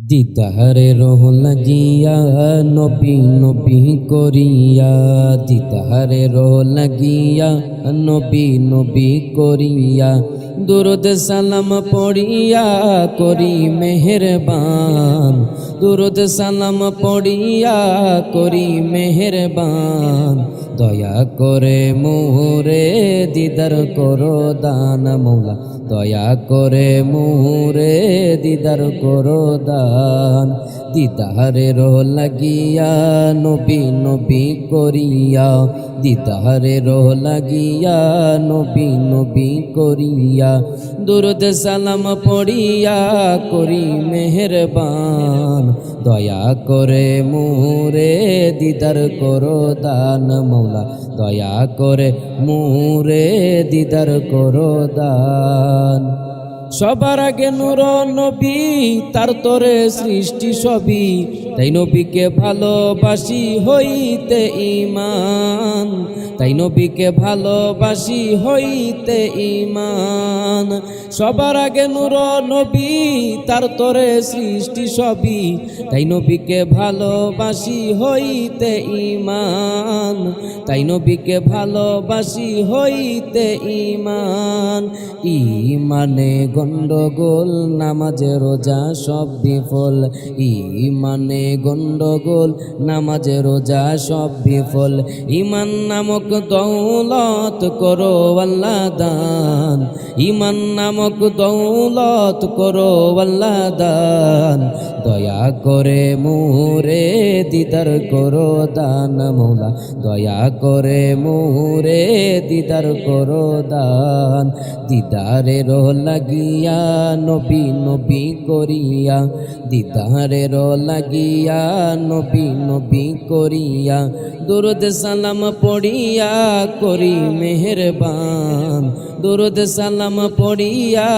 দিদারে রহ লাগিয়া নবী নবী করিয়া, দিদারে রহ লাগিয়া নবী নবী করিয়া, দুরুদ সালাম পড়িয়া করি মেহেরবান, দুরুদ সালাম পড়িয়া করি মেহেরবান। দয়া করে মোরে দিদার করো দান মৌলা, দয়া করে মোরে দিদার করো দান। দিদারে রো লাগিয়া নবী নবী করিয়া, দিদারে রো লাগিয়া নবী নবী করিয়া, দুরুদ সালাম পড়িয়া করি মেহেরবান। দয়া করে মোরে দিদার করো দান মৌলা, দয়া করে মোরে দিদার করো দান। সবার আগে নূর নবী, তার তোরে সৃষ্টি সবই, তাই নবীকে ভালোবাসি হইতে ঈমান, তাই নবীকে ভালোবাসি হইতে ঈমান। সবার আগে নূর নবী, তার তোরে সৃষ্টি সবই, তাই নবীকে ভালোবাসি হইতে ঈমান, তাই নবীকে ভালোবাসি হইতে ঈমান। ঈমানে গন্ডগোল, নামাজে রোজা সব বিফল, ঈমানে গন্ডগোল, নামাজে রোজা সব বিফল। ঈমান নামক দৌলত করো আল্লাহ দান, ঈমান নামক দৌলত করো আল্লাহ দান। দয়া করে মোরে দিদার করো দান মৌলা, দয়া করে মোরে দিদার করো দান। দিদারে রো লাগিয়া নবী নবী করিয়া, দিদারে রো লাগিয়া নবী নবী করিয়া, দুরুদ সালাম পড়িয়া করি মেহেরবান, দুরুদ সালাম পড়িয়া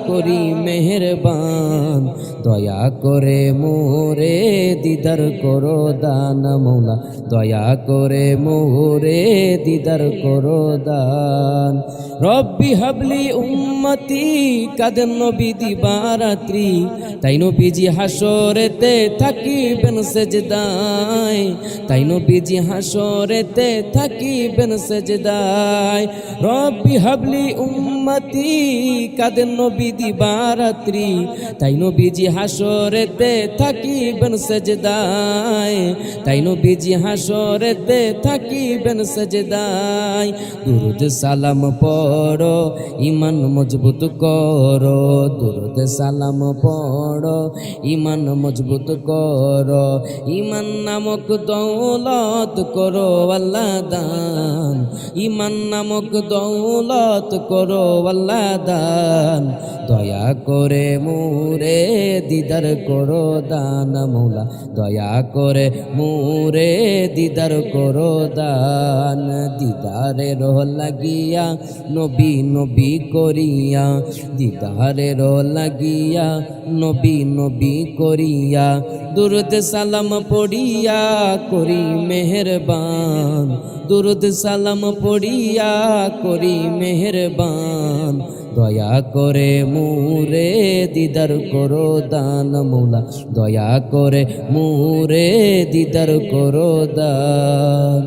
করি মেহেরবান। দয়া করে মোরে দিদার করো দান মৌলা, দয়া করে মোরে দিদার করো দান। রব্বি হাবলি উম্মতি, কাদের নবী দিবারাত্রি, তাই নবীজি হাসরেতে থাকিবেন সেজদায়, তাই নবীজি হাসরেতে থাকিবেন সেজদায়। রব্বি হাবলি উম্মতি, কাদের নবী দিবারাত্রি, তাই নবীজি হাসরেতে থাকিবেন সেজদায়, তাই নবীজি হাসরেতে থাকিবেন সেজদায়। দুরুদ সালাম পড়ো ঈমান মজবুত করো, দুরুদ সালাম পড়ো ঈমান মজবুত করো। ঈমান নামক দৌলত করো আল্লাহ দান, ঈমান নামক দৌলত করো আল্লাহ দান। দয়া করে মোরে দিদার করো দান মৌলা, দয়া করে মোরে দিদার করো দান। দিদারে রো লাগিয়া নবী নবী করিয়া, দিদারে রো লাগিয়া নবী নবী করিয়া, দুরুদ সালাম পড়িয়া করি মেহেরবান, দুরুদ সালাম পড়িয়া করি মেহেরবান। দয়া করে মোরে দিদার করো দান মৌলা, দয়া করে মোরে দিদার করো দান।